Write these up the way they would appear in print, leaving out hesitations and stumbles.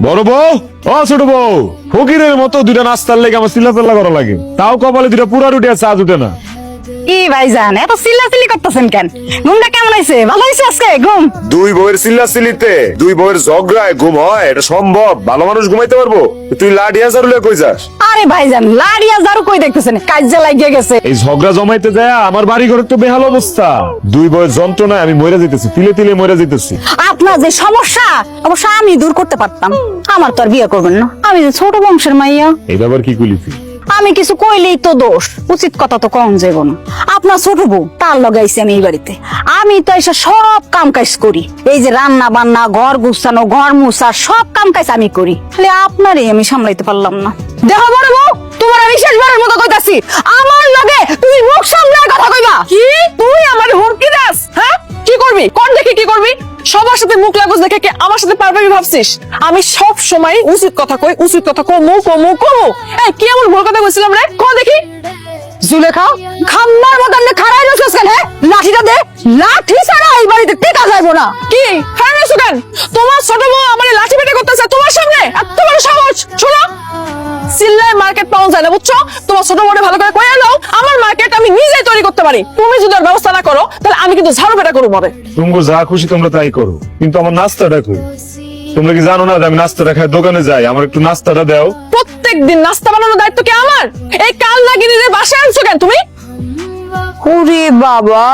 বড় বউ, ও ছোট বউ, ফকিরের মতো দুইটা নাস্তার লেগে আমার চিল্লাচিল্লা করা লাগে, তাও কপালে দুইটা পুরা রুটি আর চা জুটে না। কি ভাইজান এত চিল্লাচিল্লি করতেছেন কেন? ঘুমটা কেমন হয়েছে? ভালো হয়েছে আজকে ঘুম? দুই বউয়ের চিল্লাচিল্লিতে দুই বউয়ের ঝগড়ায় ঘুম হয়? এটা সম্ভব? ভালো মানুষ ঘুমাইতে পারবো? তুই লাঠি হাজার লয়ে কই যাস? আরে ভাইজান লাড়িয়া জারু কই দেখতেছেন? কাজে লাগিয়ে গেছে। এই ঝগড়া জমাইতে যায় আমার বাড়ি ঘরের তো বেহাল অবস্থা। দুই বউয়ের যন্ত্রণায় আমি মরে যেতেছি, তিলে তিলে মরে যেতেছি। আপনার যে সমস্যা অবশ্য আমি দূর করতে পারতাম। আমার তো আর বিয়ে করবেন না, আমি যে ছোট বংশের মাইয়া। এই ব্যাপার কি কইলিছি? আমি কিছু কইলেই তো দোষ, উচিত কথা তো কম যাব না। আপনার ছোট বউ তার লাগাইছি আমি এই বাড়িতে। আমি তো এসে সব কাম কাজ করি, এই যে রান্না বান্না, ঘর গুছানো, ঘর মুছা, সব কাম কাজ আমি করি। খালি আপনারই আমি সামলাইতে পারলাম না। দেখো বড় বউ, তোমার আমি শেষবারের মতো কইতাছি, আমার লগে তুই মুখ সামলায় কথা কইবা। কি তুই আমার হুমকি দাস? হ্যাঁ, কি করবি? কোন দেখে কি করবি? সবার সাথে মুখ লাগোস দেখে কি আমার সাথে পারবি ভাবছিস? আমি সব সময় উচিত কথা কই, উচিত কথা কমু কমু কমু। এই কি এমন ভুল কথা কইছিলাম রে? কোন দেখি। জুলেখা, খাম্বার মতন খাড়াই রইছস কেন? হ্যাঁ, লাঠিটা দে। লাঠি ছাড়া এই বাড়িতে টেকা যাইবো না। কি খারাপ কেন? তোমার ছোট বউ আমার লাঠি পেটে করতেছে তোমার সামনে, এত বড় সাহস! শোনো, সিল্লায় মার্কেট পাওয়া যায় না, বুঝছো? তোমার ছোট বউকে ভালো করে কইয়া নাও, আমার মার্কেট আমি নিজেই তৈরি করতে পারি। তুমি যদি ওর ব্যবস্থা না করো তাহলে আমি কিন্তু ঝাড়ু পেটা করবো হবে। তুমি যা খুশি তোমরা তাই করো, কিন্তু আমার নাস্তাটা কই? তোমরা কি জানো না যে আমি নাস্তাটা খাই দোকানে যাই? আমার একটু নাস্তাটা দাও। প্রত্যেকদিন নাস্তা বানানোর দায়িত্ব কি আমার? এই কাল লাগিয়ে বাসায় আনছো কেন তুমি? ওরে বাবা,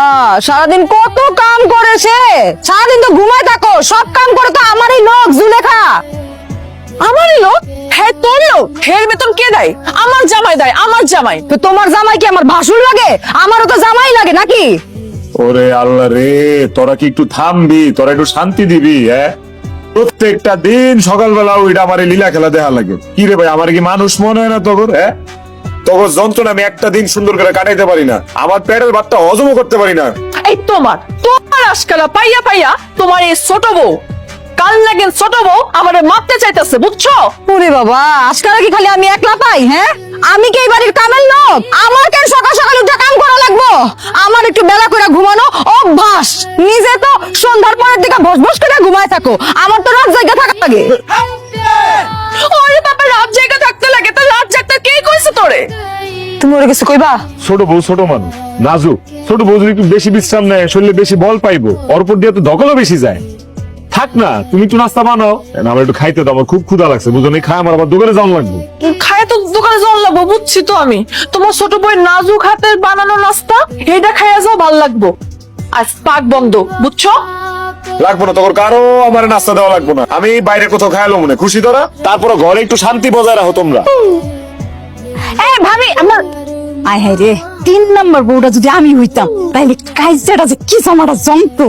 সারাদিন কত কাম করেছে। সারাদিন তো ঘুমায় থাকো, সব কাম করে তো আমারই লোক জুলেখা। আমারই লোক? হ্যাঁ তোর লোক। হের বেতন কে দেয়? আমার জামাই দেয়, আমার জামাই। তো তোমার জামাই কি আমার ভাসুর লাগে? আমারও তো জামাই লাগে নাকি? ওরে আল্লাহ রে, তোরা কি একটু থামবি? তোরা একটু শান্তি দিবি? হ্যাঁ, প্রত্যেকটা দিন সকালবেলা ওইটা আমার লীলা খেলা দেখা লাগে। কি রে ভাই, আমার কি মানুষ মনে হয় না তোর? হ্যাঁ, তোর যন্ত্রণা আমি একটা দিন সুন্দর করে কাটাইতে পারি না, আমার পেটের ভাতটা হজমও করতে পারি না। এই তোমার তোমার আজকালা পাইয়া পাইয়া তোমার এই ছোট বউ, কাল লাগেন ছোট বউ আমারে মারতে চাইতেছে, বুঝছো? ওরে বাবা, আজকাল কি খালি আমি একলা পাই? হ্যাঁ, আমি কি এই বাড়ির কামের লোক? আমার কেন সকাল সকাল উঠে কাম করা লাগবো? আমার একটু বেলা করে ঘুমানো অভ্যাস। নিজে তো সন্ধ্যার পরের দিকে বসবস করে ঘুমায় থাকো, আমার তো রাত জায়গা থাকা লাগে। ওরে বাবা, রাত জায়গা থাকতে লাগে? তো রাত জাগতে কে কইছে তোরে? তুমি ওরে কিছু কইবা? ছোট বউ ছোট মানুষ, নাজুক। ছোট বউ যদি একটু বেশি বিশ্রাম নেয় শরীরে বেশি বল পাইবো, অরপর দিয়ে তো ধকলও বেশি যায়। থাক না, তুমি একটু নাস্তা বানাও, আমার একটু খাইতে দাও, আমার খুব ক্ষুধা লাগছে, বুঝো নি? খাই আমার আবার দোকানে যাওয়া লাগবে। খায় তো দোকানে যাওয়ার লাগবো, বুঝছি তো আমি। তোমার ছোট বই নাজুক হাতের বানানো নাস্তা, এটা খাইয়া যাও, ভাল লাগবো। আজ পাক বন্ধ, বুঝছো? লাগবো না তোর কারো আমার নাস্তা দেওয়া লাগবো না, আমি বাইরে কোথাও খাইলো মনে খুশি তোরা। তারপরে ঘরে একটু শান্তি বজায় রাখো তোমরা। এই ভাবি, আমার আয় হায় রে, 3 নম্বর বউটা যদি আমি হইতাম তাহলে কাজটা যে কি জামাটা জমতো।